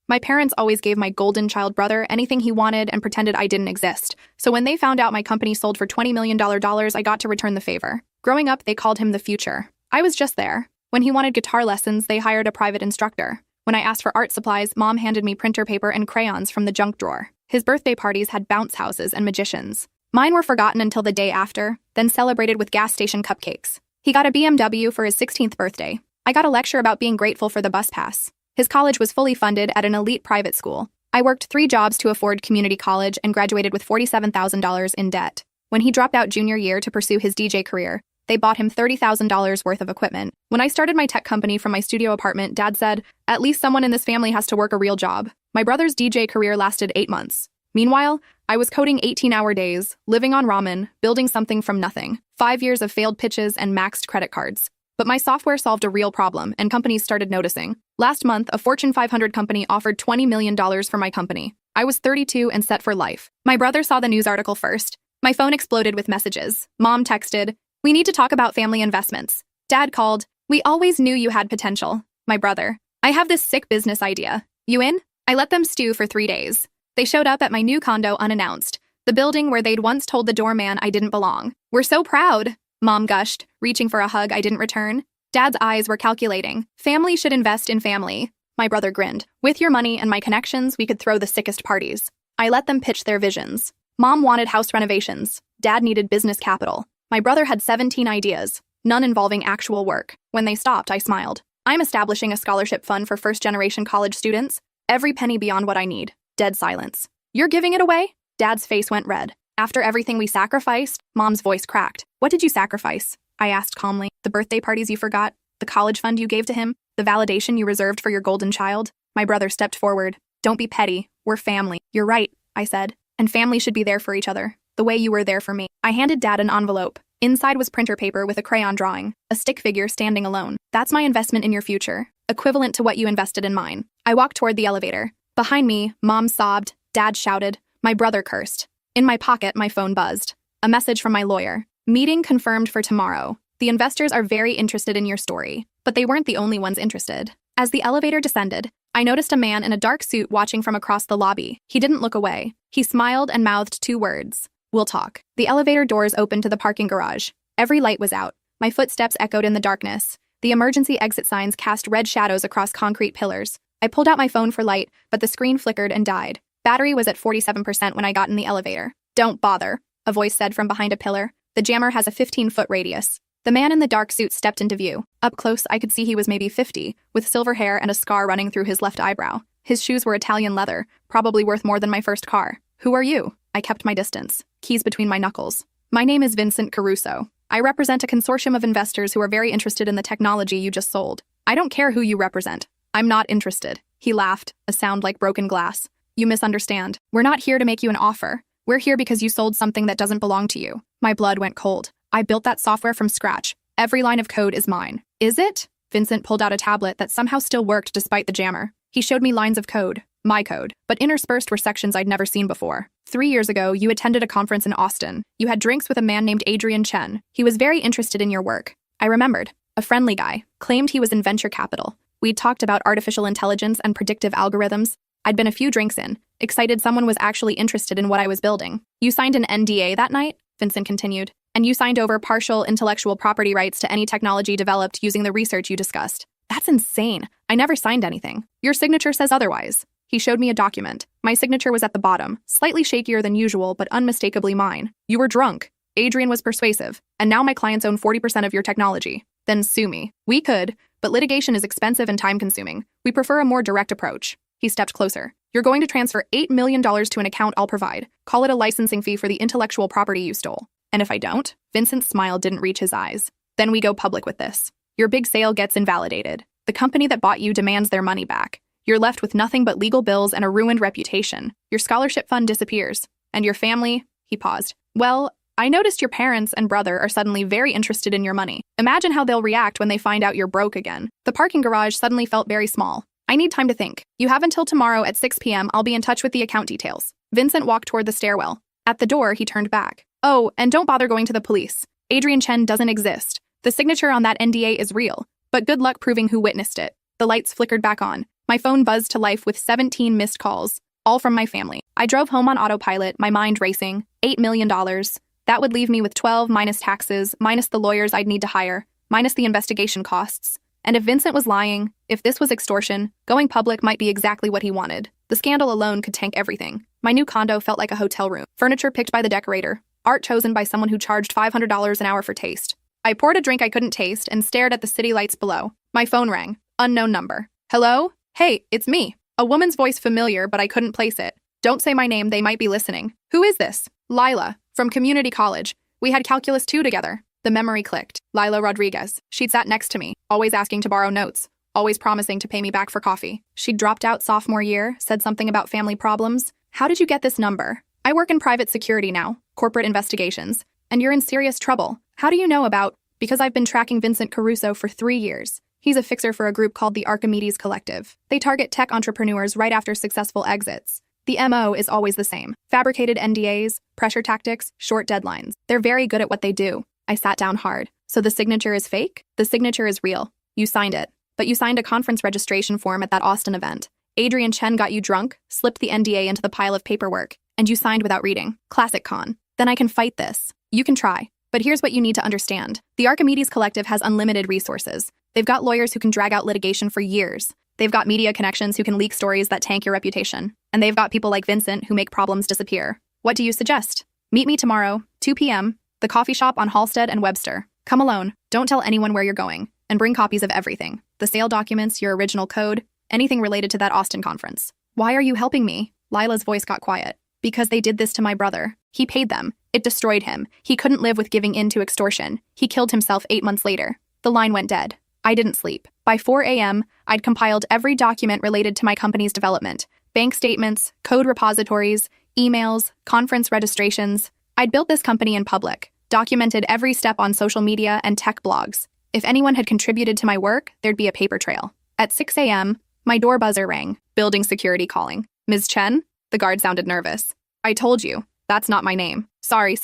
My parents always gave my golden child brother anything he wanted and pretended I didn't exist. So when they found out my company sold for $20 million, I got to return the favor. Growing up, they called him the future. I was just there. When he wanted guitar lessons, they hired a private instructor. When I asked for art supplies, Mom handed me printer paper and crayons from the junk drawer. His birthday parties had bounce houses and magicians. Mine were forgotten until the day after, then celebrated with gas station cupcakes. He got a BMW for his 16th birthday. I got a lecture about being grateful for the bus pass. His college was fully funded at an elite private school. I worked 3 jobs to afford community college and graduated with $47,000 in debt. When he dropped out junior year to pursue his DJ career, they bought him $30,000 worth of equipment. When I started my tech company from my studio apartment, Dad said, "At least someone in this family has to work a real job." My brother's DJ career lasted 8 months. Meanwhile, I was coding 18-hour days, living on ramen, building something from nothing. 5 years of failed pitches and maxed credit cards. But my software solved a real problem, and companies started noticing. Last month, a Fortune 500 company offered $20 million for my company. I was 32 and set for life. My brother saw the news article first. My phone exploded with messages. Mom texted, "We need to talk about family investments." Dad called, "We always knew you had potential." My brother, "I have this sick business idea. You in?" I let them stew for 3 days. They showed up at my new condo unannounced, the building where they'd once told the doorman I didn't belong. "We're so proud," Mom gushed, reaching for a hug I didn't return. Dad's eyes were calculating. "Family should invest in family." My brother grinned. "With your money and my connections, we could throw the sickest parties." I let them pitch their visions. Mom wanted house renovations. Dad needed business capital. My brother had 17 ideas, none involving actual work. When they stopped, I smiled. "I'm establishing a scholarship fund for first-generation college students. Every penny beyond what I need." Dead silence. "You're giving it away?" Dad's face went red. "After everything we sacrificed?" Mom's voice cracked. "What did you sacrifice?" I asked calmly. "The birthday parties you forgot? The college fund you gave to him? The validation you reserved for your golden child?" My brother stepped forward. "Don't be petty. We're family." "You're right," I said. "And family should be there for each other, the way you were there for me." I handed Dad an envelope. Inside was printer paper with a crayon drawing, a stick figure standing alone. "That's my investment in your future, equivalent to what you invested in mine." I walked toward the elevator. Behind me, Mom sobbed, Dad shouted, my brother cursed. In my pocket, my phone buzzed. A message from my lawyer. "Meeting confirmed for tomorrow. The investors are very interested in your story." But they weren't the only ones interested. As the elevator descended, I noticed a man in a dark suit watching from across the lobby. He didn't look away. He smiled and mouthed 2 words. "We'll talk." The elevator doors opened to the parking garage. Every light was out. My footsteps echoed in the darkness. The emergency exit signs cast red shadows across concrete pillars. I pulled out my phone for light, but the screen flickered and died. Battery was at 47% when I got in the elevator. "Don't bother," a voice said from behind a pillar. "The jammer has a 15-foot radius." The man in the dark suit stepped into view. Up close, I could see he was maybe 50, with silver hair and a scar running through his left eyebrow. His shoes were Italian leather, probably worth more than my first car. "Who are you?" I kept my distance, keys between my knuckles. "My name is Vincent Caruso. I represent a consortium of investors who are very interested in the technology you just sold." "I don't care who you represent. I'm not interested." He laughed, a sound like broken glass. "You misunderstand. We're not here to make you an offer. We're here because you sold something that doesn't belong to you." My blood went cold. "I built that software from scratch. Every line of code is mine." "Is it?" Vincent pulled out a tablet that somehow still worked despite the jammer. He showed me lines of code, my code, but interspersed were sections I'd never seen before. 3 years ago, you attended a conference in Austin. You had drinks with a man named Adrian Chen. He was very interested in your work." I remembered. A friendly guy. Claimed he was in venture capital. We'd talked about artificial intelligence and predictive algorithms. I'd been a few drinks in, excited someone was actually interested in what I was building. "You signed an NDA that night?" Vincent continued. "And you signed over partial intellectual property rights to any technology developed using the research you discussed." "That's insane. I never signed anything. Your signature says otherwise." He showed me a document. My signature was at the bottom, slightly shakier than usual, but unmistakably mine. "You were drunk. Adrian was persuasive. And now my clients own 40% of your technology. Then sue me." "We could, but litigation is expensive and time-consuming. We prefer a more direct approach." He stepped closer. "You're going to transfer $8 million to an account I'll provide. Call it a licensing fee for the intellectual property you stole." "And if I don't?" Vincent's smile didn't reach his eyes. "Then we go public with this. Your big sale gets invalidated. The company that bought you demands their money back. You're left with nothing but legal bills and a ruined reputation. Your scholarship fund disappears. And your family?" He paused. "Well, I noticed your parents and brother are suddenly very interested in your money. Imagine how they'll react when they find out you're broke again." The parking garage suddenly felt very small. "I need time to think. You have until tomorrow at 6 p.m. I'll be in touch with the account details." Vincent walked toward the stairwell. At the door, he turned back. "Oh, and don't bother going to the police. Adrian Chen doesn't exist. The signature on that NDA is real, but good luck proving who witnessed it." The lights flickered back on. My phone buzzed to life with 17 missed calls, all from my family. I drove home on autopilot, my mind racing. $8 million. That would leave me with 12 minus taxes, minus the lawyers I'd need to hire, minus the investigation costs. And if Vincent was lying, if this was extortion, going public might be exactly what he wanted. The scandal alone could tank everything. My new condo felt like a hotel room. Furniture picked by the decorator. Art chosen by someone who charged $500 an hour for taste. I poured a drink I couldn't taste and stared at the city lights below. My phone rang. Unknown number. Hello? Hey, it's me. A woman's voice familiar, but I couldn't place it. Don't say my name, they might be listening. Who is this? Lila, from community college. We had Calculus 2 together. The memory clicked. Lila Rodriguez. She'd sat next to me, always asking to borrow notes, always promising to pay me back for coffee. She'd dropped out sophomore year, said something about family problems. How did you get this number? I work in private security now, corporate investigations, and you're in serious trouble. How do you know about? Because I've been tracking Vincent Caruso for 3 years. He's a fixer for a group called the Archimedes Collective. They target tech entrepreneurs right after successful exits. The MO is always the same. Fabricated NDAs, pressure tactics, short deadlines. They're very good at what they do. I sat down hard. So the signature is fake? The signature is real. You signed it. But you signed a conference registration form at that Austin event. Adrian Chen got you drunk, slipped the NDA into the pile of paperwork, and you signed without reading. Classic con. Then I can fight this. You can try. But here's what you need to understand. The Archimedes Collective has unlimited resources. They've got lawyers who can drag out litigation for years. They've got media connections who can leak stories that tank your reputation. And they've got people like Vincent who make problems disappear. What do you suggest? Meet me tomorrow, 2 p.m., the coffee shop on Halstead and Webster. Come alone. Don't tell anyone where you're going. And bring copies of everything. The sale documents, your original code, anything related to that Austin conference. Why are you helping me? Lila's voice got quiet. Because they did this to my brother. He paid them. It destroyed him. He couldn't live with giving in to extortion. He killed himself 8 months later. The line went dead. I didn't sleep. By 4 a.m., I'd compiled every document related to my company's development. Bank statements, code repositories, emails, conference registrations. I'd built this company in public, documented every step on social media and tech blogs. If anyone had contributed to my work, there'd be a paper trail. At 6 a.m., my door buzzer rang. Building security calling. Ms. Chen? The guard sounded nervous. I told you. That's not my name. Sorry.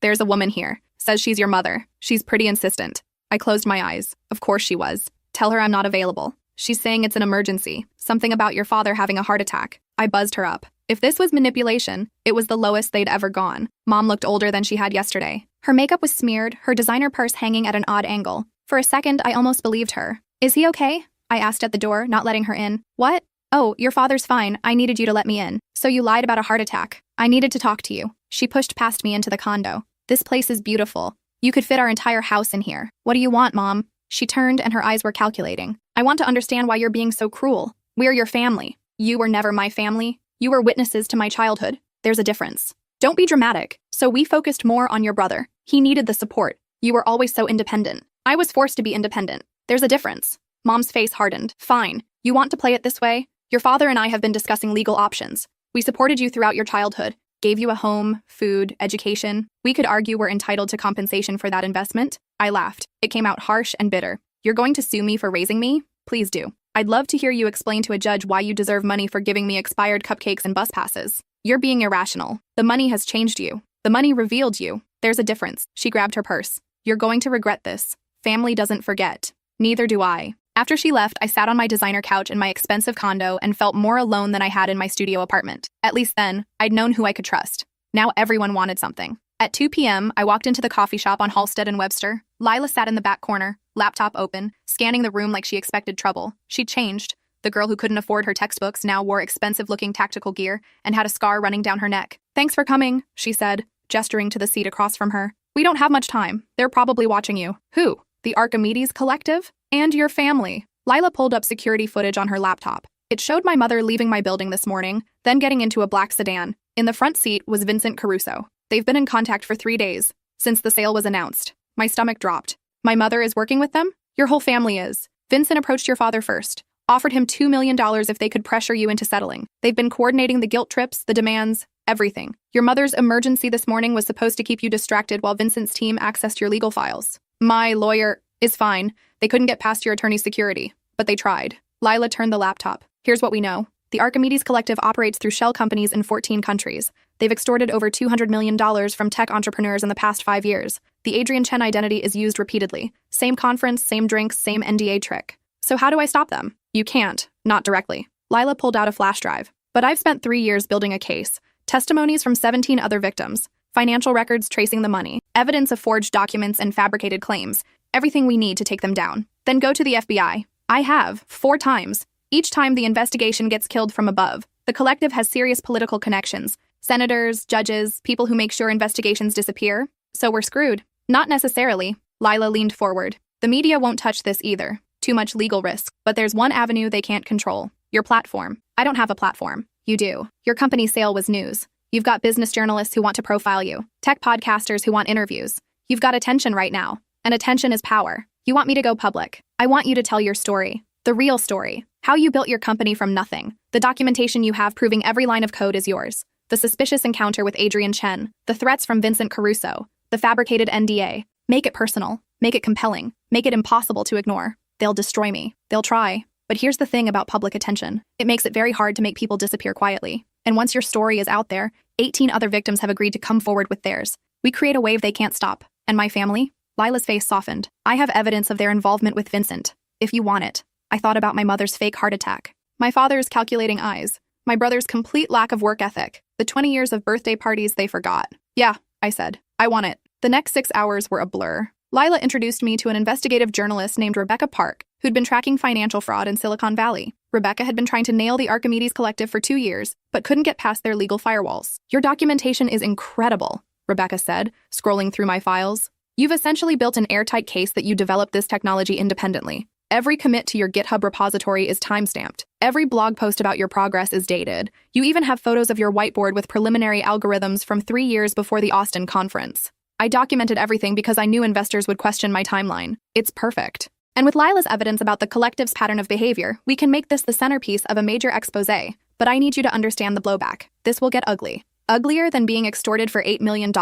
There's a woman here. Says she's your mother. She's pretty insistent. I closed my eyes. Of course she was. Tell her I'm not available. She's saying it's an emergency. Something about your father having a heart attack. I buzzed her up. If this was manipulation, it was the lowest they'd ever gone. Mom looked older than she had yesterday. Her makeup was smeared, her designer purse hanging at an odd angle. For a second, I almost believed her. Is he okay? I asked at the door, not letting her in. What? Oh, your father's fine. I needed you to let me in. So you lied about a heart attack. I needed to talk to you. She pushed past me into the condo. This place is beautiful. You could fit our entire house in here. What do you want, Mom? She turned and her eyes were calculating. I want to understand why you're being so cruel. We're your family. You were never my family. You were witnesses to my childhood. There's a difference. Don't be dramatic. So we focused more on your brother. He needed the support. You were always so independent. I was forced to be independent. There's a difference. Mom's face hardened. Fine. You want to play it this way? Your father and I have been discussing legal options. We supported you throughout your childhood, gave you a home, food, education. We could argue we're entitled to compensation for that investment. I laughed. It came out harsh and bitter. You're going to sue me for raising me? Please do. I'd love to hear you explain to a judge why you deserve money for giving me expired cupcakes and bus passes. You're being irrational. The money has changed you. The money revealed you. There's a difference. She grabbed her purse. You're going to regret this. Family doesn't forget. Neither do I. After she left, I sat on my designer couch in my expensive condo and felt more alone than I had in my studio apartment. At least then, I'd known who I could trust. Now everyone wanted something. At 2 p.m., I walked into the coffee shop on Halstead and Webster. Lila sat in the back corner, laptop open, scanning the room like she expected trouble. She'd changed. The girl who couldn't afford her textbooks now wore expensive-looking tactical gear and had a scar running down her neck. Thanks for coming, she said, gesturing to the seat across from her. We don't have much time. They're probably watching you. Who? The Archimedes Collective? And your family. Lila pulled up security footage on her laptop. It showed my mother leaving my building this morning, then getting into a black sedan. In the front seat was Vincent Caruso. They've been in contact for 3 days, since the sale was announced. My stomach dropped. My mother is working with them? Your whole family is. Vincent approached your father first, offered him $2 million if they could pressure you into settling. They've been coordinating the guilt trips, the demands, everything. Your mother's emergency this morning was supposed to keep you distracted while Vincent's team accessed your legal files. My lawyer is fine. They couldn't get past your attorney's security, but they tried. Lila turned the laptop. Here's what we know. The Archimedes Collective operates through shell companies in 14 countries. They've extorted over $200 million from tech entrepreneurs in the past 5 years. The Adrian Chen identity is used repeatedly. Same conference, same drinks, same NDA trick. So how do I stop them? You can't. Not directly. Lila pulled out a flash drive. But I've spent 3 years building a case. Testimonies from 17 other victims. Financial records tracing the money. Evidence of forged documents and fabricated claims. Everything we need to take them down. Then go to the FBI. I have, 4 times. Each time the investigation gets killed from above. The collective has serious political connections. Senators, judges, people who make sure investigations disappear. So we're screwed. Not necessarily. Lila leaned forward. The media won't touch this either. Too much legal risk. But there's one avenue they can't control. Your platform. I don't have a platform. You do. Your company's sale was news. You've got business journalists who want to profile you. Tech podcasters who want interviews. You've got attention right now. And attention is power. You want me to go public. I want you to tell your story. The real story. How you built your company from nothing. The documentation you have proving every line of code is yours. The suspicious encounter with Adrian Chen. The threats from Vincent Caruso. The fabricated NDA. Make it personal. Make it compelling. Make it impossible to ignore. They'll destroy me. They'll try. But here's the thing about public attention. It makes it very hard to make people disappear quietly. And once your story is out there, 18 other victims have agreed to come forward with theirs. We create a wave they can't stop. And my family? Lila's face softened. I have evidence of their involvement with Vincent. If you want it. I thought about my mother's fake heart attack. My father's calculating eyes. My brother's complete lack of work ethic. The 20 years of birthday parties they forgot. Yeah, I said. I want it. The next 6 hours were a blur. Lila introduced me to an investigative journalist named Rebecca Park, who'd been tracking financial fraud in Silicon Valley. Rebecca had been trying to nail the Archimedes Collective for 2 years, but couldn't get past their legal firewalls. Your documentation is incredible, Rebecca said, scrolling through my files. You've essentially built an airtight case that you developed this technology independently. Every commit to your GitHub repository is timestamped. Every blog post about your progress is dated. You even have photos of your whiteboard with preliminary algorithms from 3 years before the Austin conference. I documented everything because I knew investors would question my timeline. It's perfect. And with Lila's evidence about the collective's pattern of behavior, we can make this the centerpiece of a major expose. But I need you to understand the blowback. This will get ugly. Uglier than being extorted for $8 million?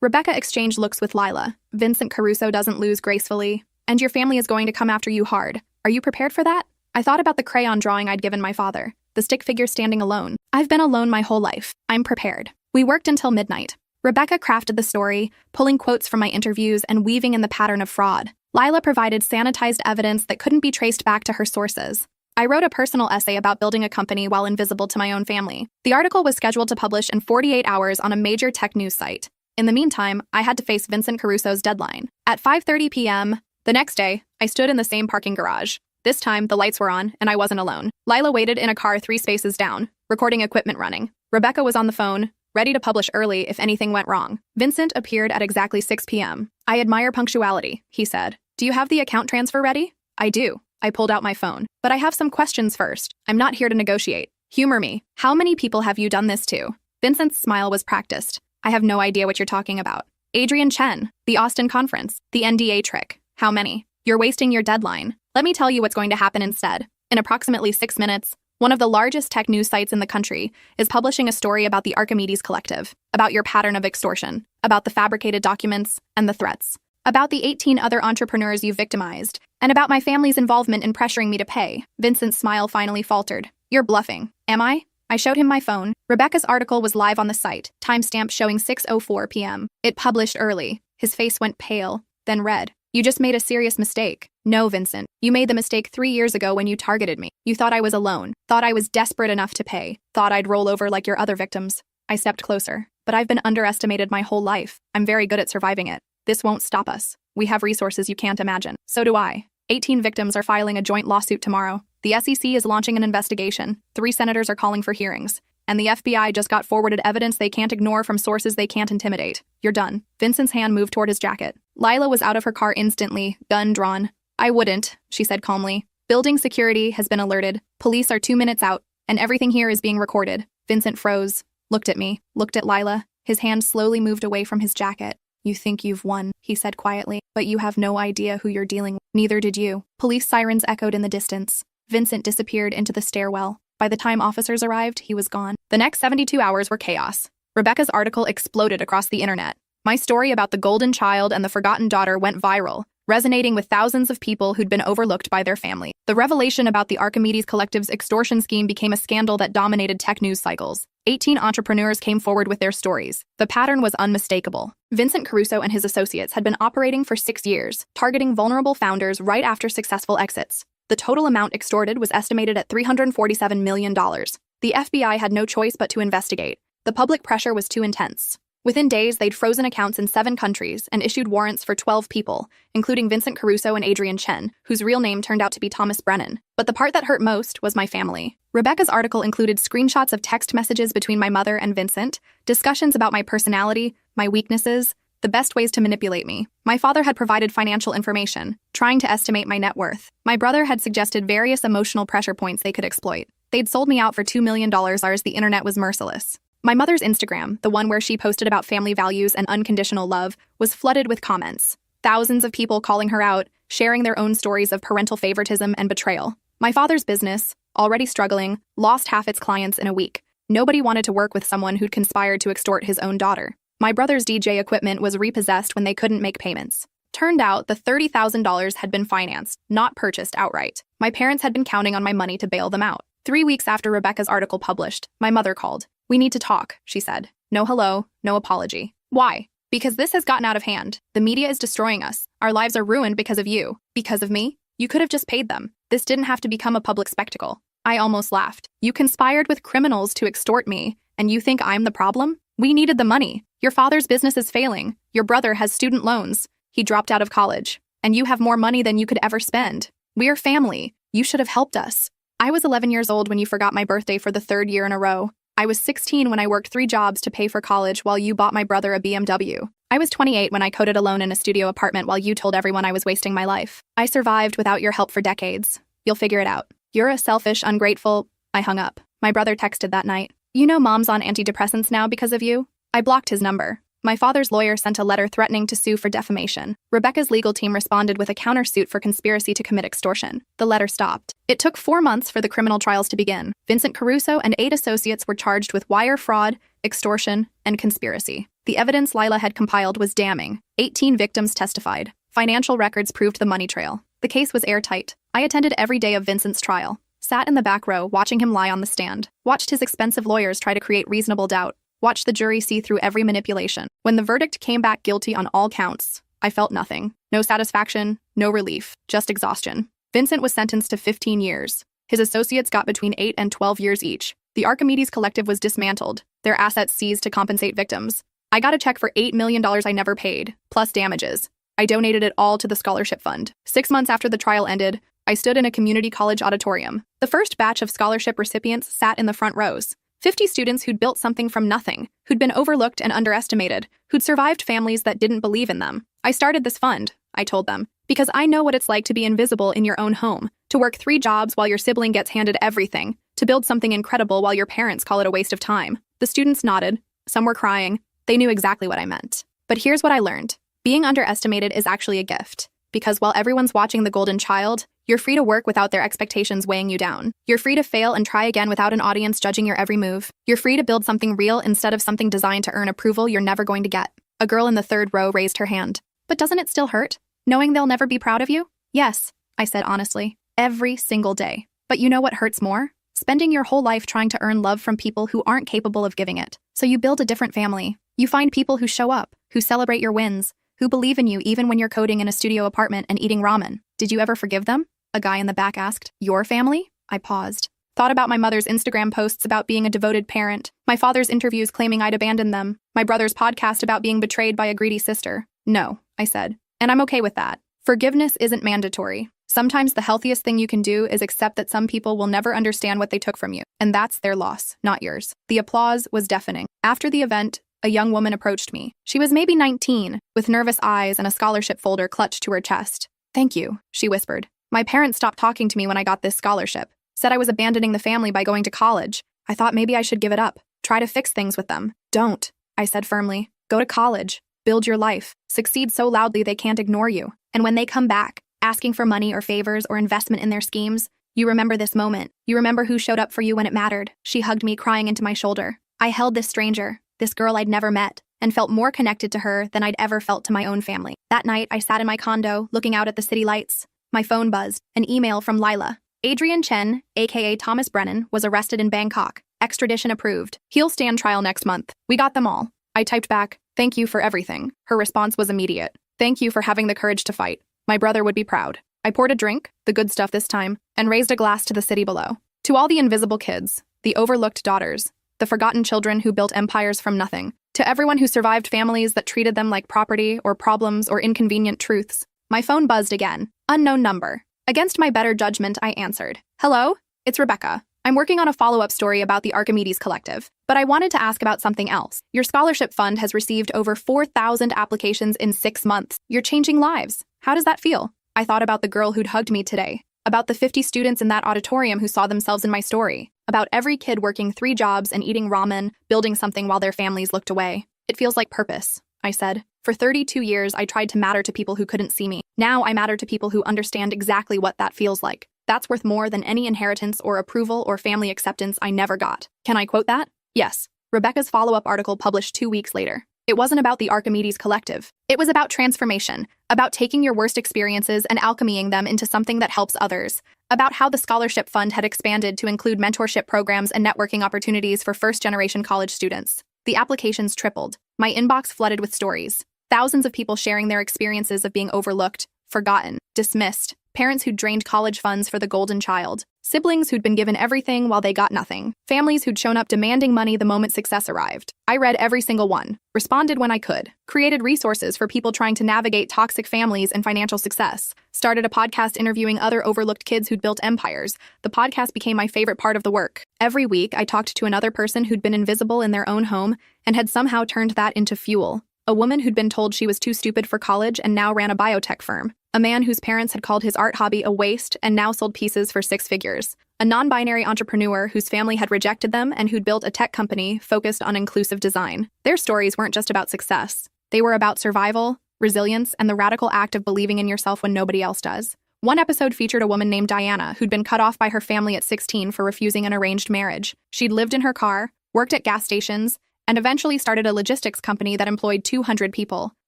Rebecca exchanged looks with Lila. Vincent Caruso doesn't lose gracefully. And your family is going to come after you hard. Are you prepared for that? I thought about the crayon drawing I'd given my father. The stick figure standing alone. I've been alone my whole life. I'm prepared. We worked until midnight. Rebecca crafted the story, pulling quotes from my interviews and weaving in the pattern of fraud. Lila provided sanitized evidence that couldn't be traced back to her sources. I wrote a personal essay about building a company while invisible to my own family. The article was scheduled to publish in 48 hours on a major tech news site. In the meantime, I had to face Vincent Caruso's deadline. At 5:30 p.m., the next day, I stood in the same parking garage. This time, the lights were on, and I wasn't alone. Lila waited in a car 3 spaces down, recording equipment running. Rebecca was on the phone, ready to publish early if anything went wrong. Vincent appeared at exactly 6 p.m. I admire punctuality, he said. Do you have the account transfer ready? I do. I pulled out my phone. But I have some questions first. I'm not here to negotiate. Humor me. How many people have you done this to? Vincent's smile was practiced. I have no idea what you're talking about. Adrian Chen, the Austin conference, the NDA trick. How many? You're wasting your deadline. Let me tell you what's going to happen instead. In approximately 6 minutes, one of the largest tech news sites in the country is publishing a story about the Archimedes Collective, about your pattern of extortion, about the fabricated documents and the threats, about the 18 other entrepreneurs you've victimized, and about my family's involvement in pressuring me to pay. Vincent's smile finally faltered. You're bluffing. Am I? I showed him my phone. Rebecca's article was live on the site, timestamp showing 6:04 p.m. It published early. His face went pale, then red. You just made a serious mistake. No, Vincent. You made the mistake 3 years ago when you targeted me. You thought I was alone, thought I was desperate enough to pay, thought I'd roll over like your other victims. I stepped closer. But I've been underestimated my whole life. I'm very good at surviving it. This won't stop us. We have resources you can't imagine. So do I. 18 victims are filing a joint lawsuit tomorrow. The SEC is launching an investigation. 3 senators are calling for hearings. And the FBI just got forwarded evidence they can't ignore from sources they can't intimidate. You're done. Vincent's hand moved toward his jacket. Lila was out of her car instantly, gun drawn. I wouldn't, she said calmly. Building security has been alerted. Police are 2 minutes out, and everything here is being recorded. Vincent froze, looked at me, looked at Lila. His hand slowly moved away from his jacket. You think you've won, he said quietly, but you have no idea who you're dealing with. Neither did you. Police sirens echoed in the distance. Vincent disappeared into the stairwell. By the time officers arrived, he was gone. The next 72 hours were chaos. Rebecca's article exploded across the internet. My story about the golden child and the forgotten daughter went viral, resonating with thousands of people who'd been overlooked by their family. The revelation about the Archimedes Collective's extortion scheme became a scandal that dominated tech news cycles. 18 entrepreneurs came forward with their stories. The pattern was unmistakable. Vincent Caruso and his associates had been operating for 6 years, targeting vulnerable founders right after successful exits. The total amount extorted was estimated at $347 million. The FBI had no choice but to investigate. The public pressure was too intense. Within days, they'd frozen accounts in 7 countries and issued warrants for 12 people, including Vincent Caruso and Adrian Chen, whose real name turned out to be Thomas Brennan. But the part that hurt most was my family. Rebecca's article included screenshots of text messages between my mother and Vincent, discussions about my personality, my weaknesses, the best ways to manipulate me. My father had provided financial information, trying to estimate my net worth. My brother had suggested various emotional pressure points they could exploit. They'd sold me out for $2 million. The internet was merciless. My mother's Instagram, the one where she posted about family values and unconditional love, was flooded with comments. Thousands of people calling her out, sharing their own stories of parental favoritism and betrayal. My father's business, already struggling, lost half its clients in a week. Nobody wanted to work with someone who'd conspired to extort his own daughter. My brother's DJ equipment was repossessed when they couldn't make payments. Turned out the $30,000 had been financed, not purchased outright. My parents had been counting on my money to bail them out. 3 weeks after Rebecca's article published, my mother called. "We need to talk," she said. "No hello, no apology." Why? Because this has gotten out of hand. The media is destroying us. Our lives are ruined because of you. Because of me? You could have just paid them. This didn't have to become a public spectacle. I almost laughed. You conspired with criminals to extort me, and you think I'm the problem? We needed the money. Your father's business is failing. Your brother has student loans. He dropped out of college. And you have more money than you could ever spend. We're family. You should have helped us. I was 11 years old when you forgot my birthday for the 3rd year in a row. I was 16 when I worked 3 jobs to pay for college while you bought my brother a BMW. I was 28 when I coded alone in a studio apartment while you told everyone I was wasting my life. I survived without your help for decades. You'll figure it out. You're a selfish, ungrateful... I hung up. My brother texted that night. You know Mom's on antidepressants now because of you? I blocked his number. My father's lawyer sent a letter threatening to sue for defamation. Rebecca's legal team responded with a countersuit for conspiracy to commit extortion. The letter stopped. It took 4 months for the criminal trials to begin. Vincent Caruso and 8 associates were charged with wire fraud, extortion, and conspiracy. The evidence Lila had compiled was damning. 18 victims testified. Financial records proved the money trail. The case was airtight. I attended every day of Vincent's trial. Sat in the back row, watching him lie on the stand. Watched his expensive lawyers try to create reasonable doubt. Watched the jury see through every manipulation. When the verdict came back guilty on all counts, I felt nothing. No satisfaction, no relief, just exhaustion. Vincent was sentenced to 15 years. His associates got between 8 and 12 years each. The Archimedes Collective was dismantled, their assets seized to compensate victims. I got a check for $8 million I never paid, plus damages. I donated it all to the scholarship fund. 6 months after the trial ended, I stood in a community college auditorium. The first batch of scholarship recipients sat in the front rows. 50 students who'd built something from nothing, who'd been overlooked and underestimated, who'd survived families that didn't believe in them. I started this fund, I told them, because I know what it's like to be invisible in your own home, to work 3 jobs while your sibling gets handed everything, to build something incredible while your parents call it a waste of time. The students nodded. Some were crying. They knew exactly what I meant. But here's what I learned. Being underestimated is actually a gift, because while everyone's watching the golden child, you're free to work without their expectations weighing you down. You're free to fail and try again without an audience judging your every move. You're free to build something real instead of something designed to earn approval you're never going to get. A girl in the 3rd row raised her hand. But doesn't it still hurt, knowing they'll never be proud of you? Yes, I said honestly. Every single day. But you know what hurts more? Spending your whole life trying to earn love from people who aren't capable of giving it. So you build a different family. You find people who show up, who celebrate your wins, who believe in you even when you're coding in a studio apartment and eating ramen. Did you ever forgive them? A guy in the back asked. Your family? I paused. Thought about my mother's Instagram posts about being a devoted parent, my father's interviews claiming I'd abandoned them, my brother's podcast about being betrayed by a greedy sister. No, I said. And I'm okay with that. Forgiveness isn't mandatory. Sometimes the healthiest thing you can do is accept that some people will never understand what they took from you, and that's their loss, not yours. The applause was deafening. After the event, a young woman approached me. She was maybe 19, with nervous eyes and a scholarship folder clutched to her chest. Thank you, she whispered. My parents stopped talking to me when I got this scholarship. Said I was abandoning the family by going to college. I thought maybe I should give it up. Try to fix things with them. Don't, I said firmly. Go to college. Build your life. Succeed so loudly they can't ignore you. And when they come back, asking for money or favors or investment in their schemes, you remember this moment. You remember who showed up for you when it mattered. She hugged me, crying into my shoulder. I held this stranger, this girl I'd never met, and felt more connected to her than I'd ever felt to my own family. That night, I sat in my condo, looking out at the city lights. My phone buzzed. An email from Lila. Adrian Chen, aka Thomas Brennan, was arrested in Bangkok. Extradition approved. He'll stand trial next month. We got them all. I typed back, thank you for everything. Her response was immediate. Thank you for having the courage to fight. My brother would be proud. I poured a drink, the good stuff this time, and raised a glass to the city below. To all the invisible kids, the overlooked daughters, the forgotten children who built empires from nothing, to everyone who survived families that treated them like property or problems or inconvenient truths. My phone buzzed again. Unknown number. Against my better judgment, I answered. Hello? It's Rebecca. I'm working on a follow-up story about the Archimedes Collective, but I wanted to ask about something else. Your scholarship fund has received over 4,000 applications in 6 months. You're changing lives. How does that feel? I thought about the girl who'd hugged me today, about the 50 students in that auditorium who saw themselves in my story, about every kid working 3 jobs and eating ramen, building something while their families looked away. It feels like purpose, I said. For 32 years, I tried to matter to people who couldn't see me. Now I matter to people who understand exactly what that feels like. That's worth more than any inheritance or approval or family acceptance I never got. Can I quote that? Yes. Rebecca's follow-up article published 2 weeks later. It wasn't about the Archimedes Collective. It was about transformation, about taking your worst experiences and alchemying them into something that helps others, about how the scholarship fund had expanded to include mentorship programs and networking opportunities for first-generation college students. The applications tripled. My inbox flooded with stories. Thousands of people sharing their experiences of being overlooked, forgotten, dismissed, parents who'd drained college funds for the golden child, siblings who'd been given everything while they got nothing, families who'd shown up demanding money the moment success arrived. I read every single one, responded when I could, created resources for people trying to navigate toxic families and financial success, started a podcast interviewing other overlooked kids who'd built empires. The podcast became my favorite part of the work. Every week, I talked to another person who'd been invisible in their own home and had somehow turned that into fuel. A woman who'd been told she was too stupid for college and now ran a biotech firm. A man whose parents had called his art hobby a waste and now sold pieces for 6 figures. A non-binary entrepreneur whose family had rejected them and who'd built a tech company focused on inclusive design. Their stories weren't just about success. They were about survival, resilience, and the radical act of believing in yourself when nobody else does. One episode featured a woman named Diana who'd been cut off by her family at 16 for refusing an arranged marriage. She'd lived in her car, worked at gas stations, and eventually started a logistics company that employed 200 people.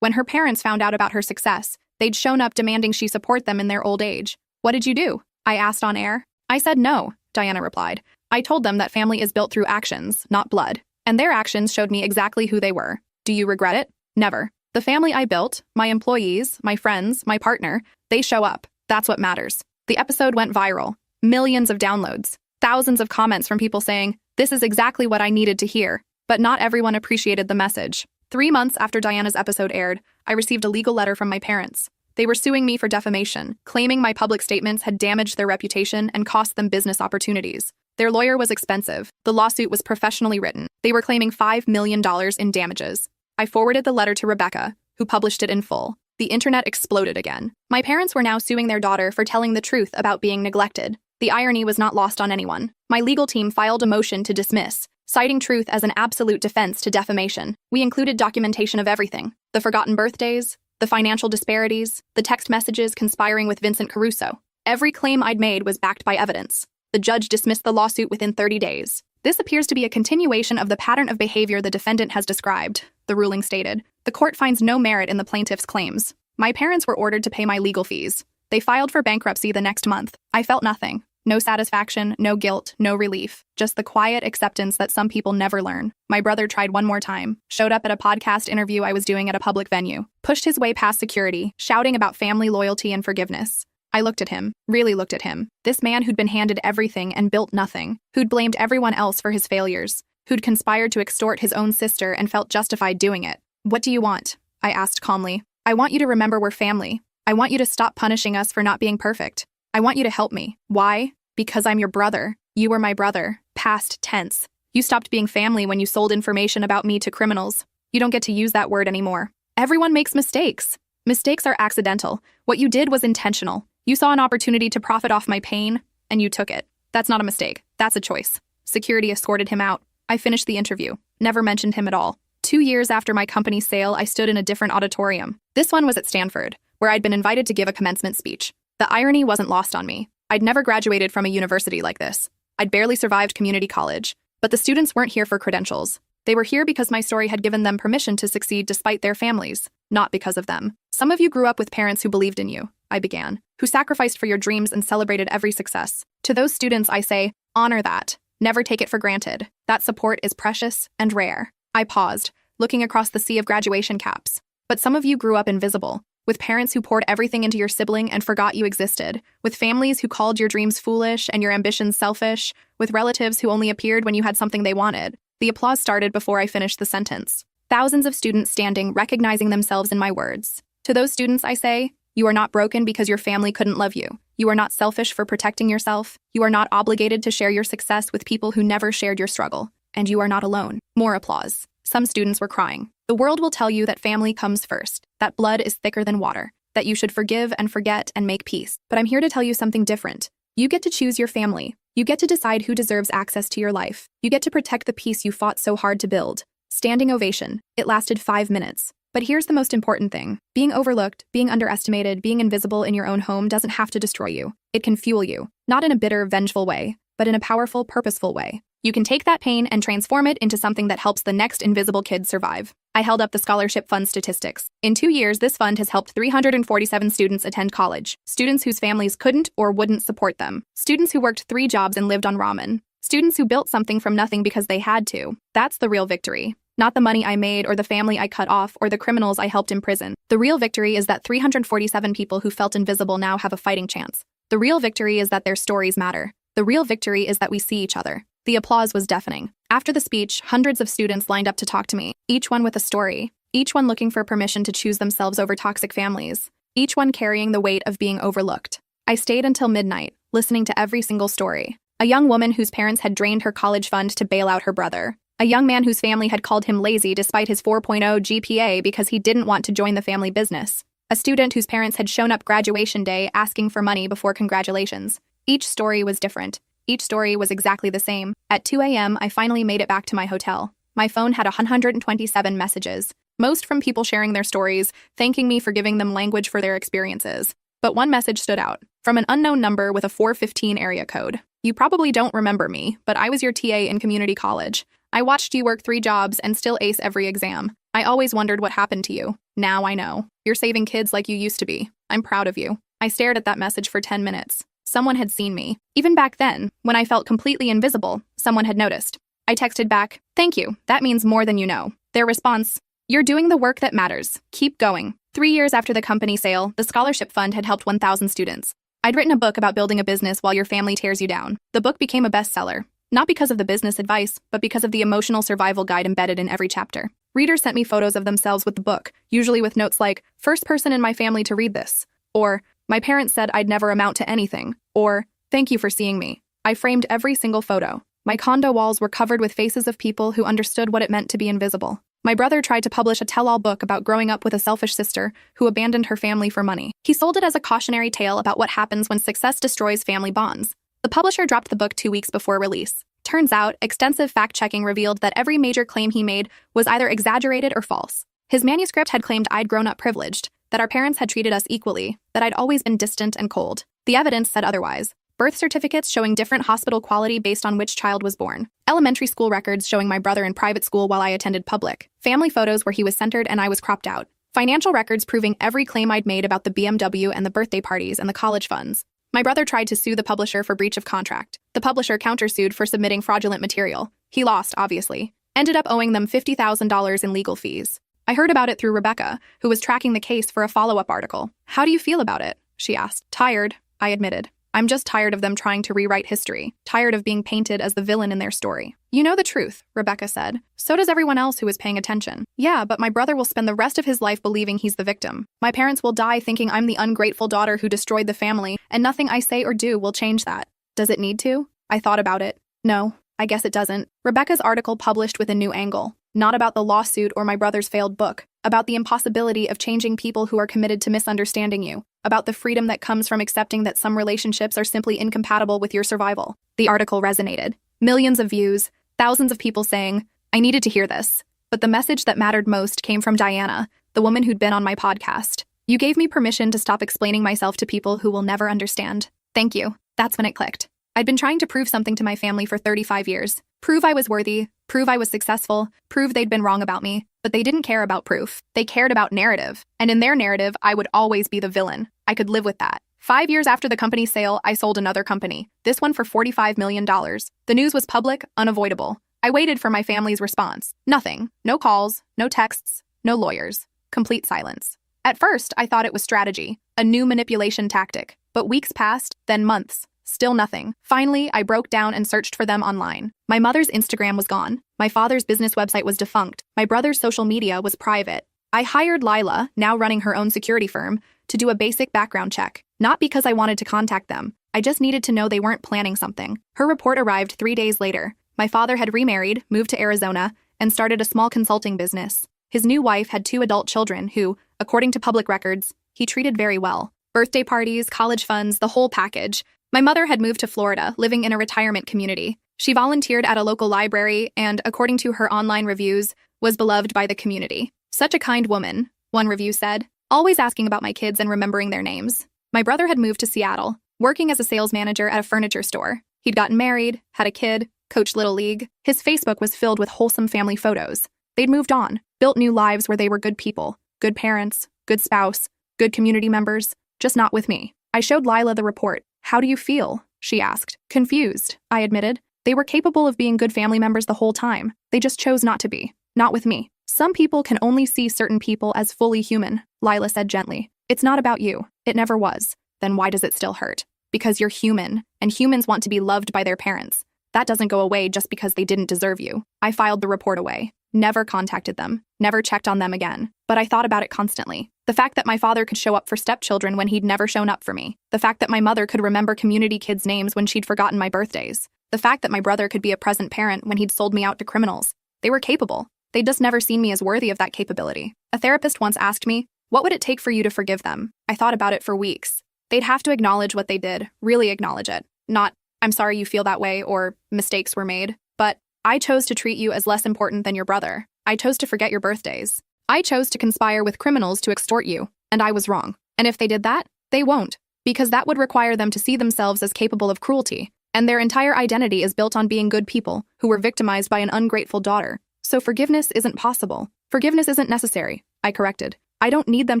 When her parents found out about her success, they'd shown up demanding she support them in their old age. What did you do? I asked on air. I said no, Diana replied. I told them that family is built through actions, not blood. And their actions showed me exactly who they were. Do you regret it? Never. The family I built, my employees, my friends, my partner, they show up. That's what matters. The episode went viral. Millions of downloads. Thousands of comments from people saying, this is exactly what I needed to hear. But not everyone appreciated the message. 3 months after Diana's episode aired, I received a legal letter from my parents. They were suing me for defamation, claiming my public statements had damaged their reputation and cost them business opportunities. Their lawyer was expensive. The lawsuit was professionally written. They were claiming $5 million in damages. I forwarded the letter to Rebecca, who published it in full. The internet exploded again. My parents were now suing their daughter for telling the truth about being neglected. The irony was not lost on anyone. My legal team filed a motion to dismiss, citing truth as an absolute defense to defamation. We included documentation of everything: the forgotten birthdays, the financial disparities, the text messages conspiring with Vincent Caruso. Every claim I'd made was backed by evidence. The judge dismissed the lawsuit within 30 days. This appears to be a continuation of the pattern of behavior the defendant has described, the ruling stated. The court finds no merit in the plaintiff's claims. My parents were ordered to pay my legal fees. They filed for bankruptcy the next month. I felt nothing. No satisfaction, no guilt, no relief. Just the quiet acceptance that some people never learn. My brother tried one more time, showed up at a podcast interview I was doing at a public venue, pushed his way past security, shouting about family loyalty and forgiveness. I looked at him, really looked at him. This man who'd been handed everything and built nothing, who'd blamed everyone else for his failures, who'd conspired to extort his own sister and felt justified doing it. What do you want? I asked calmly. I want you to remember we're family. I want you to stop punishing us for not being perfect. I want you to help me. Why? Because I'm your brother. You were my brother. Past tense. You stopped being family when you sold information about me to criminals. You don't get to use that word anymore. Everyone makes mistakes. Mistakes are accidental. What you did was intentional. You saw an opportunity to profit off my pain, and you took it. That's not a mistake. That's a choice. Security escorted him out. I finished the interview. Never mentioned him at all. 2 years after my company's sale, I stood in a different auditorium. This one was at Stanford, where I'd been invited to give a commencement speech. The irony wasn't lost on me. I'd never graduated from a university like this. I'd barely survived community college. But the students weren't here for credentials. They were here because my story had given them permission to succeed despite their families, not because of them. Some of you grew up with parents who believed in you, I began, who sacrificed for your dreams and celebrated every success. To those students, I say, honor that. Never take it for granted. That support is precious and rare. I paused, looking across the sea of graduation caps. But some of you grew up invisible. with parents who poured everything into your sibling and forgot you existed, with families who called your dreams foolish and your ambitions selfish, with relatives who only appeared when you had something they wanted. The applause started before I finished the sentence. Thousands of students standing, recognizing themselves in my words. To those students, I say, you are not broken because your family couldn't love you. You are not selfish for protecting yourself. You are not obligated to share your success with people who never shared your struggle. And you are not alone. More applause. Some students were crying. The world will tell you that family comes first, that blood is thicker than water, that you should forgive and forget and make peace. But I'm here to tell you something different. You get to choose your family. You get to decide who deserves access to your life. You get to protect the peace you fought so hard to build. Standing ovation. It lasted 5 minutes. But here's the most important thing. Being overlooked, being underestimated, being invisible in your own home doesn't have to destroy you. It can fuel you. Not in a bitter, vengeful way, but in a powerful, purposeful way. You can take that pain and transform it into something that helps the next invisible kid survive. I held up the scholarship fund statistics. In 2 years, this fund has helped 347 students attend college. Students whose families couldn't or wouldn't support them. Students who worked 3 jobs and lived on ramen. Students who built something from nothing because they had to. That's the real victory. Not the money I made or the family I cut off or the criminals I helped imprison. The real victory is that 347 people who felt invisible now have a fighting chance. The real victory is that their stories matter. The real victory is that we see each other. The applause was deafening. After the speech, hundreds of students lined up to talk to me, each one with a story, each one looking for permission to choose themselves over toxic families, each one carrying the weight of being overlooked. I stayed until midnight, listening to every single story. A young woman whose parents had drained her college fund to bail out her brother. A young man whose family had called him lazy despite his 4.0 GPA because he didn't want to join the family business. A student whose parents had shown up graduation day asking for money before congratulations. Each story was different. Each story was exactly the same. At 2 a.m., I finally made it back to my hotel. My phone had 127 messages, most from people sharing their stories, thanking me for giving them language for their experiences. But one message stood out, from an unknown number with a 415 area code. You probably don't remember me, but I was your TA in community college. I watched you work 3 jobs and still ace every exam. I always wondered what happened to you. Now I know. You're saving kids like you used to be. I'm proud of you. I stared at that message for 10 minutes. Someone had seen me. Even back then, when I felt completely invisible, someone had noticed. I texted back, "Thank you, that means more than you know." Their response, "You're doing the work that matters. Keep going." 3 years after the company sale, the scholarship fund had helped 1,000 students. I'd written a book about building a business while your family tears you down. The book became a bestseller, not because of the business advice, but because of the emotional survival guide embedded in every chapter. Readers sent me photos of themselves with the book, usually with notes like, "First person in my family to read this," or "My parents said I'd never amount to anything," or "Thank you for seeing me." I framed every single photo. My condo walls were covered with faces of people who understood what it meant to be invisible. My brother tried to publish a tell-all book about growing up with a selfish sister who abandoned her family for money. He sold it as a cautionary tale about what happens when success destroys family bonds. The publisher dropped the book 2 weeks before release. Turns out, extensive fact-checking revealed that every major claim he made was either exaggerated or false. His manuscript had claimed I'd grown up privileged, that our parents had treated us equally, that I'd always been distant and cold. The evidence said otherwise. Birth certificates showing different hospital quality based on which child was born. Elementary school records showing my brother in private school while I attended public. Family photos where he was centered and I was cropped out. Financial records proving every claim I'd made about the BMW and the birthday parties and the college funds. My brother tried to sue the publisher for breach of contract. The publisher countersued for submitting fraudulent material. He lost, obviously. Ended up owing them $50,000 in legal fees. I heard about it through Rebecca, who was tracking the case for a follow-up article. "How do you feel about it?" she asked. "Tired," I admitted. "I'm just tired of them trying to rewrite history, tired of being painted as the villain in their story." "You know the truth," Rebecca said. "So does everyone else who is paying attention." "Yeah, but my brother will spend the rest of his life believing he's the victim. My parents will die thinking I'm the ungrateful daughter who destroyed the family, and nothing I say or do will change that." Does it need to? I thought about it. No, I guess it doesn't. Rebecca's article published with a new angle. Not about the lawsuit or my brother's failed book. About the impossibility of changing people who are committed to misunderstanding you. About the freedom that comes from accepting that some relationships are simply incompatible with your survival. The article resonated. Millions of views, thousands of people saying, "I needed to hear this." But the message that mattered most came from Diana, the woman who'd been on my podcast. "You gave me permission to stop explaining myself to people who will never understand. Thank you." That's when it clicked. I'd been trying to prove something to my family for 35 years. Prove I was worthy, prove I was successful, prove they'd been wrong about me. But they didn't care about proof. They cared about narrative. And in their narrative, I would always be the villain. I could live with that. 5 years after the company's sale, I sold another company. This one for $45 million. The news was public, unavoidable. I waited for my family's response. Nothing. No calls, no texts, no lawyers. Complete silence. At first, I thought it was strategy, a new manipulation tactic. But weeks passed, then months. Still nothing. Finally, I broke down and searched for them online. My mother's Instagram was gone. My father's business website was defunct. My brother's social media was private. I hired Lila, now running her own security firm, to do a basic background check. Not because I wanted to contact them. I just needed to know they weren't planning something. Her report arrived 3 days later. My father had remarried, moved to Arizona, and started a small consulting business. His new wife had 2 adult children who, according to public records, he treated very well. Birthday parties, college funds, the whole package. My mother had moved to Florida, living in a retirement community. She volunteered at a local library and, according to her online reviews, was beloved by the community. Such a kind woman, one review said, always asking about my kids and remembering their names. My brother had moved to Seattle, working as a sales manager at a furniture store. He'd gotten married, had a kid, coached Little League. His Facebook was filled with wholesome family photos. They'd moved on, built new lives where they were good people, good parents, good spouse, good community members, just not with me. I showed Lila the report. How do you feel? She asked. Confused, I admitted. They were capable of being good family members the whole time. They just chose not to be. Not with me. Some people can only see certain people as fully human, Lila said gently. It's not about you. It never was. Then why does it still hurt? Because you're human, and humans want to be loved by their parents. That doesn't go away just because they didn't deserve you. I filed the report away. Never contacted them. Never checked on them again. But I thought about it constantly. The fact that my father could show up for stepchildren when he'd never shown up for me. The fact that my mother could remember community kids' names when she'd forgotten my birthdays. The fact that my brother could be a present parent when he'd sold me out to criminals. They were capable. They'd just never seen me as worthy of that capability. A therapist once asked me, what would it take for you to forgive them? I thought about it for weeks. They'd have to acknowledge what they did, really acknowledge it. Not, I'm sorry you feel that way, or mistakes were made, but I chose to treat you as less important than your brother. I chose to forget your birthdays. I chose to conspire with criminals to extort you, and I was wrong. And if they did that, they won't, because that would require them to see themselves as capable of cruelty, and their entire identity is built on being good people who were victimized by an ungrateful daughter. So forgiveness isn't possible. Forgiveness isn't necessary, I corrected. I don't need them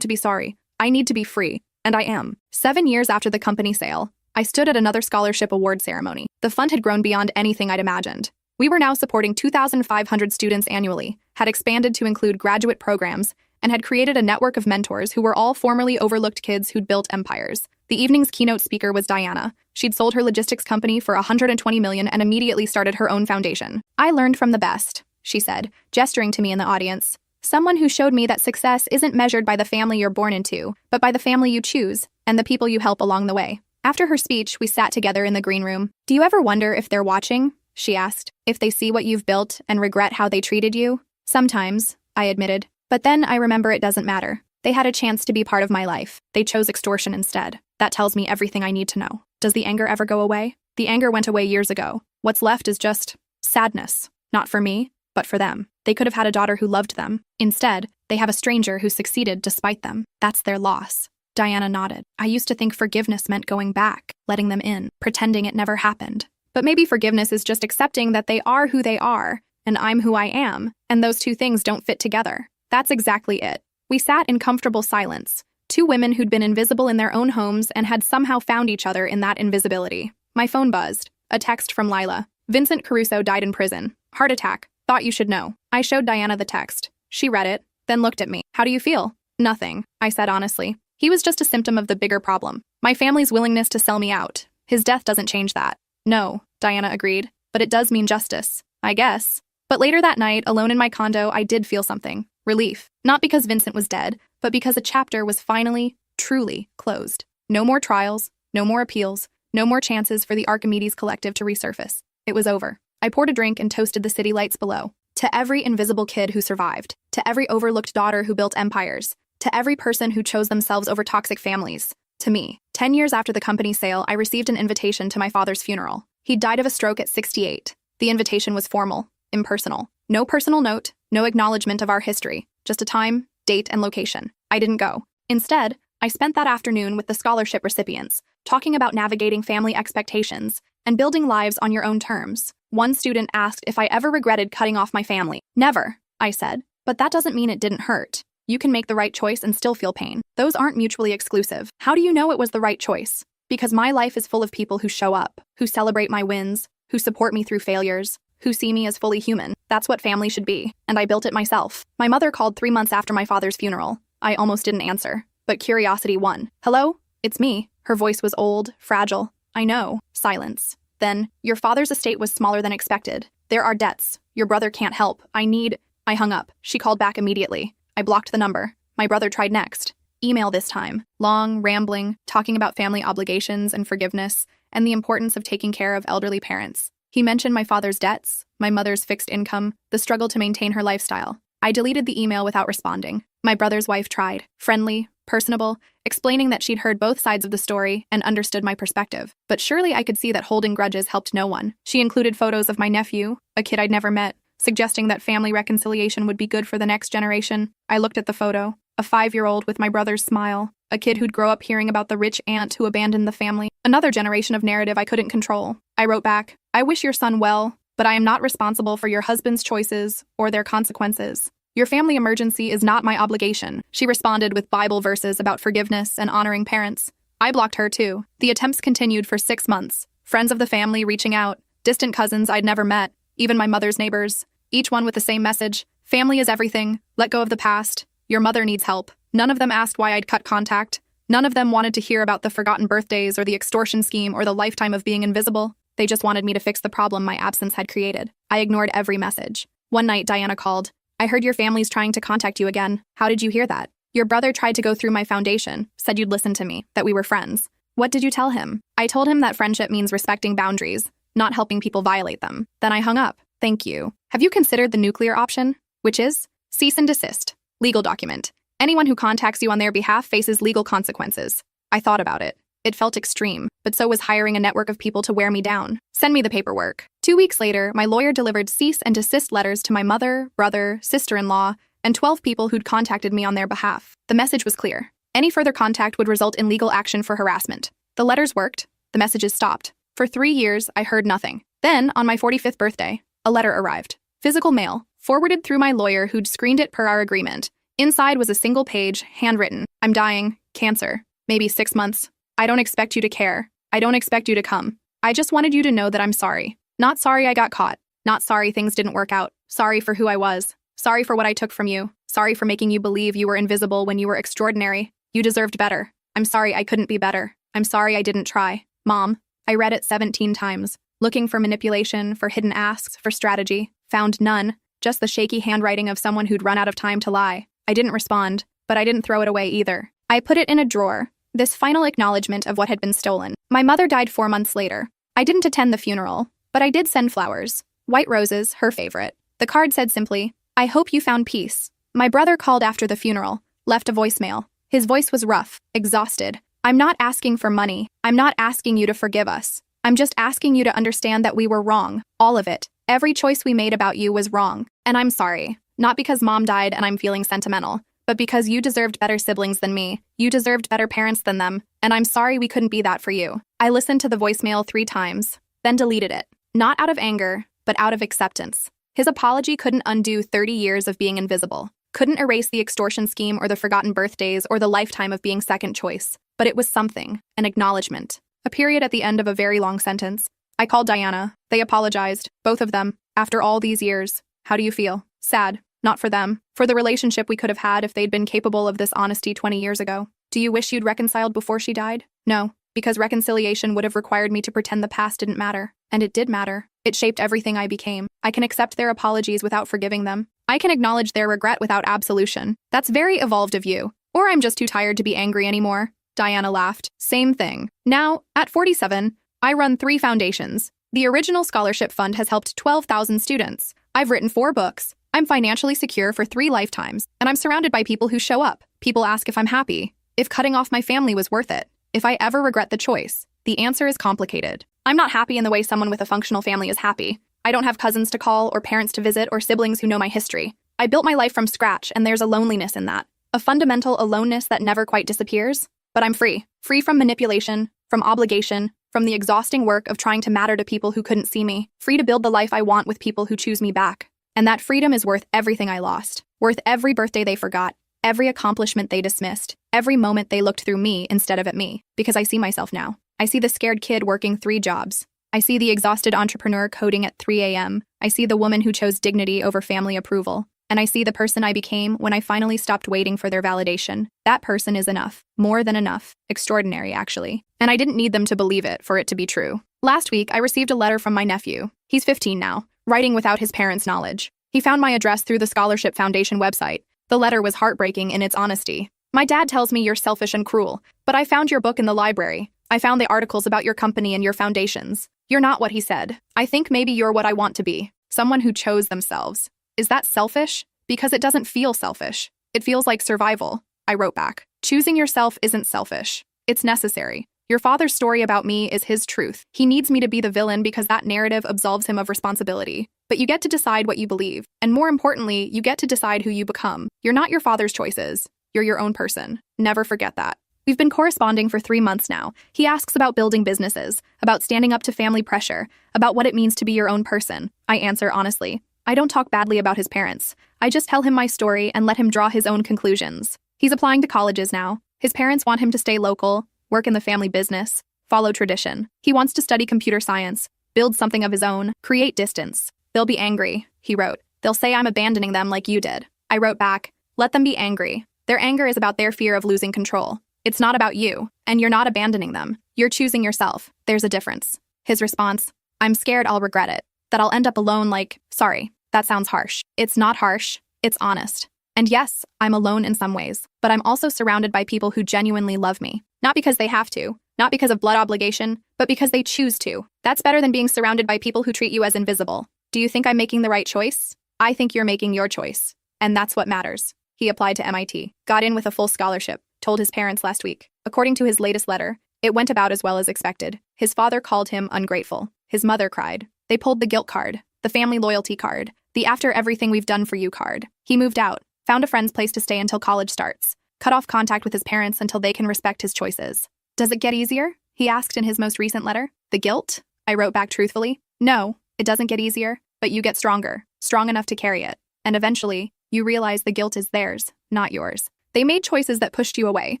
to be sorry. I need to be free, and I am. 7 years after the company sale, I stood at another scholarship award ceremony. The fund had grown beyond anything I'd imagined. We were now supporting 2,500 students annually, had expanded to include graduate programs, and had created a network of mentors who were all formerly overlooked kids who'd built empires. The evening's keynote speaker was Diana. She'd sold her logistics company for $120 million and immediately started her own foundation. I learned from the best, she said, gesturing to me in the audience. Someone who showed me that success isn't measured by the family you're born into, but by the family you choose and the people you help along the way. After her speech, we sat together in the green room. Do you ever wonder if they're watching? She asked. If they see what you've built and regret how they treated you? Sometimes, I admitted. But then I remember it doesn't matter. They had a chance to be part of my life. They chose extortion instead. That tells me everything I need to know. Does the anger ever go away? The anger went away years ago. What's left is just sadness. Not for me, but for them. They could have had a daughter who loved them. Instead, they have a stranger who succeeded despite them. That's their loss. Diana nodded. I used to think forgiveness meant going back, letting them in, pretending it never happened. But maybe forgiveness is just accepting that they are who they are, and I'm who I am, and those two things don't fit together. That's exactly it. We sat in comfortable silence, 2 women who'd been invisible in their own homes and had somehow found each other in that invisibility. My phone buzzed. A text from Lila. Vincent Caruso died in prison. Heart attack. Thought you should know. I showed Diana the text. She read it, then looked at me. How do you feel? Nothing, I said honestly. He was just a symptom of the bigger problem. My family's willingness to sell me out. His death doesn't change that. No, Diana agreed, but it does mean justice, I guess. But later that night, alone in my condo, I did feel something. Relief. Not because Vincent was dead, but because a chapter was finally, truly closed. No more trials, no more appeals, no more chances for the Archimedes Collective to resurface. It was over. I poured a drink and toasted the city lights below. To every invisible kid who survived. To every overlooked daughter who built empires. To every person who chose themselves over toxic families. To me. 10 years after the company sale, I received an invitation to my father's funeral. He died of a stroke at 68. The invitation was formal, impersonal. No personal note, no acknowledgement of our history. Just a time, date, and location. I didn't go. Instead, I spent that afternoon with the scholarship recipients, talking about navigating family expectations and building lives on your own terms. One student asked if I ever regretted cutting off my family. Never, I said. But that doesn't mean it didn't hurt. You can make the right choice and still feel pain. Those aren't mutually exclusive. How do you know it was the right choice? Because my life is full of people who show up, who celebrate my wins, who support me through failures, who see me as fully human. That's what family should be, and I built it myself. My mother called 3 months after my father's funeral. I almost didn't answer, but curiosity won. Hello? It's me. Her voice was old, fragile. I know. Silence. Then, your father's estate was smaller than expected. There are debts. Your brother can't help. I hung up. She called back immediately. I blocked the number. My brother tried next. Email this time. Long, rambling, talking about family obligations and forgiveness, and the importance of taking care of elderly parents. He mentioned my father's debts, my mother's fixed income, the struggle to maintain her lifestyle. I deleted the email without responding. My brother's wife tried. Friendly, personable, explaining that she'd heard both sides of the story and understood my perspective. But surely I could see that holding grudges helped no one. She included photos of my nephew, a kid I'd never met, suggesting that family reconciliation would be good for the next generation. I looked at the photo. A 5-year-old with my brother's smile. A kid who'd grow up hearing about the rich aunt who abandoned the family. Another generation of narrative I couldn't control. I wrote back, I wish your son well, but I am not responsible for your husband's choices or their consequences. Your family emergency is not my obligation. She responded with Bible verses about forgiveness and honoring parents. I blocked her too. The attempts continued for 6 months. Friends of the family reaching out, distant cousins I'd never met, even my mother's neighbors, each one with the same message. Family is everything. Let go of the past. Your mother needs help. None of them asked why I'd cut contact. None of them wanted to hear about the forgotten birthdays or the extortion scheme or the lifetime of being invisible. They just wanted me to fix the problem my absence had created. I ignored every message. One night, Diana called. I heard your family's trying to contact you again. How did you hear that? Your brother tried to go through my foundation, said you'd listen to me, that we were friends. What did you tell him? I told him that friendship means respecting boundaries, not helping people violate them. Then I hung up. Thank you. Have you considered the nuclear option? Which is? Cease and desist. Legal document. Anyone who contacts you on their behalf faces legal consequences. I thought about it. It felt extreme, but so was hiring a network of people to wear me down. Send me the paperwork. 2 weeks later, my lawyer delivered cease and desist letters to my mother, brother, sister-in-law, and 12 people who'd contacted me on their behalf. The message was clear. Any further contact would result in legal action for harassment. The letters worked. The messages stopped. For 3 years, I heard nothing. Then, on my 45th birthday, a letter arrived. Physical mail, forwarded through my lawyer who'd screened it per our agreement. Inside was a single page, handwritten. I'm dying. Cancer. Maybe 6 months. I don't expect you to care. I don't expect you to come. I just wanted you to know that I'm sorry. Not sorry I got caught. Not sorry things didn't work out. Sorry for who I was. Sorry for what I took from you. Sorry for making you believe you were invisible when you were extraordinary. You deserved better. I'm sorry I couldn't be better. I'm sorry I didn't try. Mom. I read it 17 times. Looking for manipulation, for hidden asks, for strategy. Found none. Just the shaky handwriting of someone who'd run out of time to lie. I didn't respond, but I didn't throw it away either. I put it in a drawer. This final acknowledgement of what had been stolen. My mother died 4 months later. I didn't attend the funeral, but I did send flowers. White roses, her favorite. The card said simply, I hope you found peace. My brother called after the funeral, left a voicemail. His voice was rough, exhausted. I'm not asking for money. I'm not asking you to forgive us. I'm just asking you to understand that we were wrong. All of it. Every choice we made about you was wrong. And I'm sorry. Not because Mom died and I'm feeling sentimental, but because you deserved better siblings than me. You deserved better parents than them. And I'm sorry we couldn't be that for you. I listened to the voicemail 3 times, then deleted it. Not out of anger, but out of acceptance. His apology couldn't undo 30 years of being invisible. Couldn't erase the extortion scheme or the forgotten birthdays or the lifetime of being second choice. But it was something, an acknowledgement. A period at the end of a very long sentence. I called Diana. They apologized, both of them. After all these years, how do you feel? Sad. Not for them. For the relationship we could have had if they'd been capable of this honesty 20 years ago. Do you wish you'd reconciled before she died? No, because reconciliation would have required me to pretend the past didn't matter. And it did matter. It shaped everything I became. I can accept their apologies without forgiving them. I can acknowledge their regret without absolution. That's very evolved of you. Or I'm just too tired to be angry anymore. Diana laughed. Same thing. Now, at 47, I run 3 foundations. The original scholarship fund has helped 12,000 students. I've written 4 books. I'm financially secure for 3 lifetimes, and I'm surrounded by people who show up. People ask if I'm happy, if cutting off my family was worth it, if I ever regret the choice. The answer is complicated. I'm not happy in the way someone with a functional family is happy. I don't have cousins to call or parents to visit or siblings who know my history. I built my life from scratch, and there's a loneliness in that. A fundamental aloneness that never quite disappears. But I'm free. Free from manipulation, from obligation, from the exhausting work of trying to matter to people who couldn't see me. Free to build the life I want with people who choose me back. And that freedom is worth everything I lost. Worth every birthday they forgot. Every accomplishment they dismissed. Every moment they looked through me instead of at me. Because I see myself now. I see the scared kid working 3 jobs. I see the exhausted entrepreneur coding at 3 a.m. I see the woman who chose dignity over family approval. and I see the person I became when I finally stopped waiting for their validation. That person is enough. More than enough. Extraordinary, actually. And I didn't need them to believe it for it to be true. Last week, I received a letter from my nephew. He's 15 now, writing without his parents' knowledge. He found my address through the Scholarship Foundation website. The letter was heartbreaking in its honesty. My dad tells me you're selfish and cruel, but I found your book in the library. I found the articles about your company and your foundations. You're not what he said. I think maybe you're what I want to be. Someone who chose themselves. Is that selfish? Because it doesn't feel selfish. It feels like survival. I wrote back. Choosing yourself isn't selfish. It's necessary. Your father's story about me is his truth. He needs me to be the villain because that narrative absolves him of responsibility. But you get to decide what you believe. And more importantly, you get to decide who you become. You're not your father's choices. You're your own person. Never forget that. We've been corresponding for 3 months now. He asks about building businesses, about standing up to family pressure, about what it means to be your own person. I answer honestly. I don't talk badly about his parents. I just tell him my story and let him draw his own conclusions. He's applying to colleges now. His parents want him to stay local, work in the family business, follow tradition. He wants to study computer science, build something of his own, create distance. They'll be angry, he wrote. They'll say I'm abandoning them like you did. I wrote back, let them be angry. Their anger is about their fear of losing control. It's not about you, and you're not abandoning them. You're choosing yourself. There's a difference. His response, I'm scared I'll regret it, that I'll end up alone like, sorry, that sounds harsh. It's not harsh, it's honest. And yes, I'm alone in some ways, but I'm also surrounded by people who genuinely love me. Not because they have to, not because of blood obligation, but because they choose to. That's better than being surrounded by people who treat you as invisible. Do you think I'm making the right choice? I think you're making your choice. And that's what matters. He applied to MIT, got in with a full scholarship, told his parents last week. According to his latest letter, it went about as well as expected. His father called him ungrateful. His mother cried. They pulled the guilt card, the family loyalty card, the after everything we've done for you card. He moved out, found a friend's place to stay until college starts, cut off contact with his parents until they can respect his choices. Does it get easier? He asked in his most recent letter. The guilt? I wrote back truthfully. No, it doesn't get easier, but you get stronger, strong enough to carry it. And eventually, you realize the guilt is theirs, not yours. They made choices that pushed you away.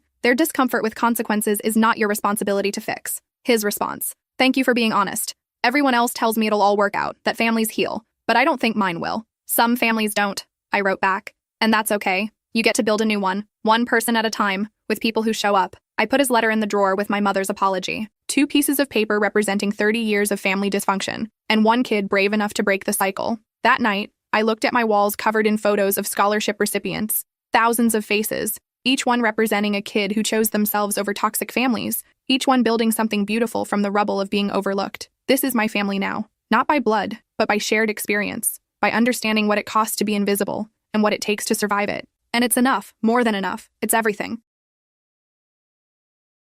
Their discomfort with consequences is not your responsibility to fix. His response. Thank you for being honest. Everyone else tells me it'll all work out, that families heal, but I don't think mine will. Some families don't, I wrote back. And that's okay. You get to build a new one person at a time, with people who show up. I put his letter in the drawer with my mother's apology. 2 pieces of paper representing 30 years of family dysfunction, and 1 kid brave enough to break the cycle. That night, I looked at my walls covered in photos of scholarship recipients. Thousands of faces, each one representing a kid who chose themselves over toxic families, each one building something beautiful from the rubble of being overlooked. This is my family now, not by blood, but by shared experience, by understanding what it costs to be invisible and what it takes to survive it. And it's enough, more than enough. It's everything.